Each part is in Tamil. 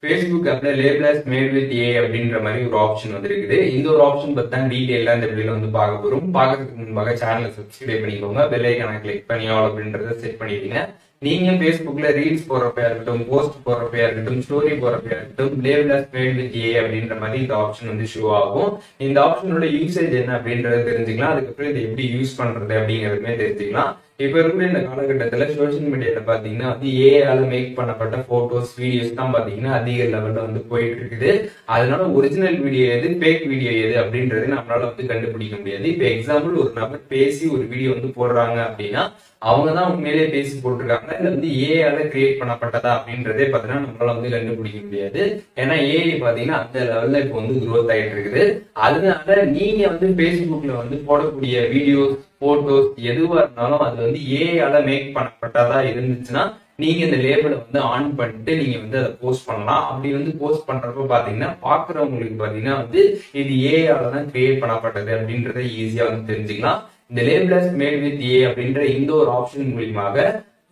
Facebook ஆப்ல label as made with AI அப்படின்ற மாதிரி ஒரு ஆப்ஷன் வந்துருக்குது. இந்த ஒரு ஆப்ஷன் பத்தி தான் டீடைலா இந்த வீடியோல வந்து பார்க்க போறோம். பார்க்கறதுக்கு முன்பாக சேனலை சப்ஸ்கிரைப் பண்ணிக்கோங்க. பெல் ஐகானை கிளிக் பண்ணி ஆல் அப்படின்றத செட் பண்ணிடுங்க. நீங்க Facebookல ரீல்ஸ் போடுறப்ப இருக்கட்டும், போஸ்ட் போடுறப்ப இருக்கட்டும், ஸ்டோரி போடுறப்ப இருக்கட்டும், label as made with AI அப்படின்ற மாதிரி இந்த ஆப்ஷன் வந்து ஷோ ஆகும். இந்த ஆப்ஷனோட யூசேஜ் என்ன அப்படின்றத தெரிஞ்சுக்கலாம். அதுக்கப்புறம் இதை எப்படி யூஸ் பண்றது அப்படிங்கிறதுமே தெரிஞ்சுக்கலாம். இப்ப இருக்கிற இந்த காலகட்டத்துல சோசியல் மீடியால பாத்தீங்கன்னா வந்து ஏஐயால மேக் பண்ணப்பட்ட போட்டோஸ் வீடியோஸ் தான் பாத்தீங்கன்னா அதிக லெவல்ல வந்து போயிட்டு இருக்குது. அதனால ஒரிஜினல் வீடியோ எது ஃபேக் வீடியோ எது அப்படின்றது நம்மளால வந்து கண்டுபிடிக்க முடியாது. இப்ப எக்ஸாம்பிள் ஒரு நபர் பேசி ஒரு வீடியோ வந்து போடுறாங்க அப்படின்னா அவங்கதான் உண்மையிலேயே பேசி போட்டிருக்காங்க இல்ல வந்து ஏஐயால கிரியேட் பண்ணப்பட்டதா அப்படின்றதே பாத்தீங்கன்னா நம்மளால வந்து கண்டுபிடிக்க முடியாது. ஏன்னா ஏஐ பாத்தீங்கன்னா அந்த லெவல்ல இப்ப வந்து குரோத் ஆயிட்டு இருக்குது. அதனால நீங்க வந்து Facebookல வந்து போடக்கூடிய வீடியோஸ் போட்டோஸ் எதுவா இருந்தாலும் அது வந்து ஏஐயால மேக் பண்ணப்பட்டதா இருந்துச்சுன்னா நீங்க இந்த லேபிளை வந்து ஆன் பண்ணிட்டு நீங்க வந்து அதை போஸ்ட் பண்ணலாம். அப்படி வந்து போஸ்ட் பண்றப்ப பாத்தீங்கன்னா பாக்குறவங்களுக்கு பாத்தீங்கன்னா வந்து இது ஏஐயால தான் கிரியேட் பண்ணப்பட்டது அப்படின்றத ஈஸியா வந்து தெரிஞ்சுக்கலாம். இந்த label as made with AI அப்படின்ற இந்த ஒரு ஆப்ஷன் மூலியமாக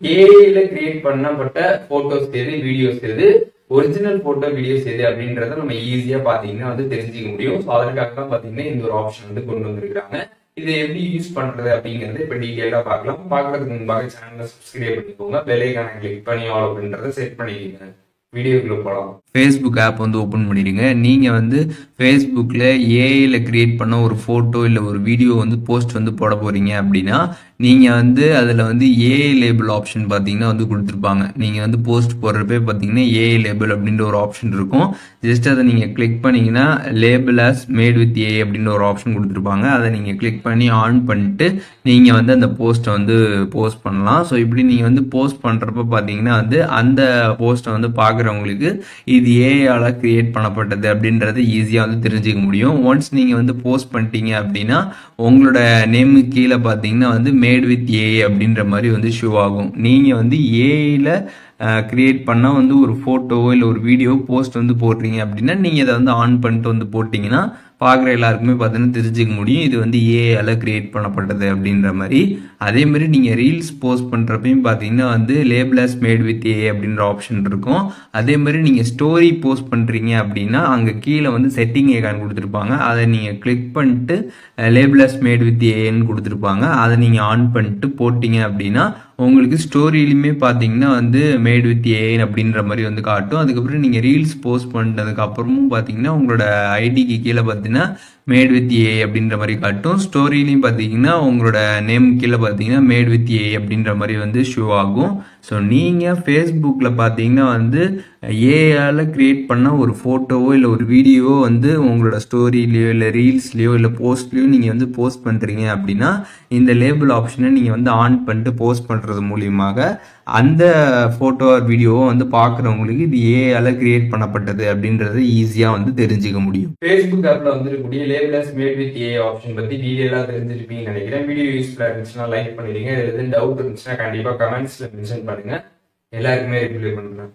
ஏஐல கிரியேட் பண்ணப்பட்ட போட்டோஸ் எது வீடியோஸ் எது ஒரிஜினல் போட்டோ வீடியோஸ் எது அப்படின்றத நம்ம ஈஸியா பாத்தீங்கன்னா வந்து தெரிஞ்சுக்க முடியும். ஸோ அதற்காக தான் பாத்தீங்கன்னா இந்த ஒரு ஆப்ஷன் வந்து கொண்டு வந்திருக்காங்க. இதை எப்படி யூஸ் பண்றது அப்படிங்கறது இப்ப டீடைலா பார்க்கலாம். பாக்குறதுக்கு முன்பாக சேனலை சப்ஸ்கிரைப் பண்ணிக்கோங்க. பெல் ஐகானை கிளிக் பண்ணி ஆல் அப்படின்றத செட் பண்ணிக்கோங்க. வீடியோக்குள்ள போகலாம். ஃபேஸ்புக் ஆப் வந்து ஓப்பன் பண்ணிடுங்க. நீங்கள் வந்து ஃபேஸ்புக்கில் ஏஐல கிரியேட் பண்ண ஒரு ஃபோட்டோ இல்லை ஒரு வீடியோ வந்து போஸ்ட் வந்து போட போகிறீங்க அப்படின்னா நீங்கள் வந்து அதில் வந்து ஏஐ லேபிள் ஆப்ஷன் பார்த்தீங்கன்னா வந்து கொடுத்துருப்பாங்க. நீங்கள் வந்து போஸ்ட் போடுறப்பே பார்த்தீங்கன்னா ஏஐ லேபிள் அப்படின்ற ஒரு ஆப்ஷன் இருக்கும். ஜஸ்ட் அதை நீங்கள் கிளிக் பண்ணிங்கன்னா label as made with AI அப்படின்ற ஒரு ஆப்ஷன் கொடுத்துருப்பாங்க. அதை நீங்கள் கிளிக் பண்ணி ஆன் பண்ணிட்டு நீங்கள் வந்து அந்த போஸ்ட்டை வந்து போஸ்ட் பண்ணலாம். ஸோ இப்படி நீங்கள் வந்து போஸ்ட் பண்ணுறப்ப பார்த்தீங்கன்னா வந்து அந்த போஸ்ட்டை வந்து பார்க்குறவங்களுக்கு இது ஏஐயால கிரியேட் பண்ணப்பட்டது அப்படின்றத ஈஸியாக வந்து தெரிஞ்சுக்க முடியும். ஒன்ஸ் நீங்கள் வந்து போஸ்ட் பண்ணிட்டீங்க அப்படின்னா உங்களோட நேமு கீழே பார்த்தீங்கன்னா வந்து மேட் வித் ஏஐ அப்படின்ற மாதிரி வந்து ஷோ ஆகும். நீங்கள் வந்து ஏஐல கிரியேட் பண்ண வந்து ஒரு ஃபோட்டோவோ இல்லை ஒரு வீடியோ போஸ்ட் வந்து போடுறீங்க அப்படின்னா நீங்கள் இதை வந்து ஆன் பண்ணிட்டு வந்து போட்டிங்கன்னா பார்க்குற எல்லாருக்குமே பார்த்தீங்கன்னா தெரிஞ்சுக்க முடியும் இது வந்து ஏஐயால கிரியேட் பண்ணப்பட்டது அப்படின்ற மாதிரி. அதே மாதிரி நீங்கள் ரீல்ஸ் போஸ்ட் பண்ணுறப்பையும் பார்த்தீங்கன்னா வந்து label as made with AI அப்படின்ற ஆப்ஷன் இருக்கும். அதே மாதிரி நீங்கள் ஸ்டோரி போஸ்ட் பண்ணுறீங்க அப்படின்னா அங்கே கீழே வந்து செட்டிங் ஐகான் கொடுத்துருப்பாங்க. அதை நீங்கள் கிளிக் பண்ணிட்டு லேபிள் as மேட் வித் ஏஐன்னு கொடுத்துருப்பாங்க. அதை நீங்கள் ஆன் பண்ணிட்டு போட்டிங்க அப்படின்னா உங்களுக்கு ஸ்டோரியிலுமே பார்த்தீங்கன்னா வந்து மேட் வித் ஏஐ அப்படின்ற மாதிரி வந்து காட்டும். அதுக்கப்புறம் நீங்கள் ரீல்ஸ் போஸ்ட் பண்ணதுக்கு அப்புறமும் பார்த்தீங்கன்னா உங்களோட ஐடிக்கு கீழே பார்த்தீங்கன்னா மேட் வித் ஏஐ அப்படின்ற மாதிரி காட்டும். ஸ்டோரியிலையும் பார்த்தீங்கன்னா உங்களோட நேம் கீழே பார்த்தீங்கன்னா மேட் வித் ஏஐ அப்படின்ற மாதிரி வந்து ஷோ ஆகும். ஸோ நீங்கள் ஃபேஸ்புக்கில் பார்த்தீங்கன்னா வந்து ஏஐயால கிரியேட் பண்ண ஒரு ஃபோட்டோவோ இல்லை ஒரு வீடியோவோ வந்து உங்களோட ஸ்டோரியிலையோ இல்லை ரீல்ஸ்லையோ இல்லை போஸ்ட்லையோ நீங்கள் வந்து போஸ்ட் பண்ணுறீங்க அப்படின்னா இந்த லேபிள் ஆப்ஷனை நீங்கள் வந்து ஆன் பண்ணிட்டு போஸ்ட் பண்ணுறது மூலியமாக அந்த ஃபோட்டோ வீடியோவை வந்து பார்க்குறவங்களுக்கு இது ஏஐயால கிரியேட் பண்ணப்பட்டது அப்படின்றத ஈஸியாக வந்து தெரிஞ்சுக்க முடியும். ஃபேஸ்புக் ஆப்பில் வந்துருக்கக்கூடிய label as made with AI option பற்றி டீடைலாக தெரிஞ்சிருப்பீங்கன்னு நினைக்கிறேன். வீடியோ யூஸ்ஃபுல்லாக இருந்துச்சுன்னா லைக் பண்ணிடுங்க. இதில் எதுவும் டவுட் இருந்துச்சுன்னா கண்டிப்பாக கமெண்ட்ஸில் மென்ஷன் பண்ணுங்க. எல்லாருக்குமே ரிப்ளை பண்ணுறேன்.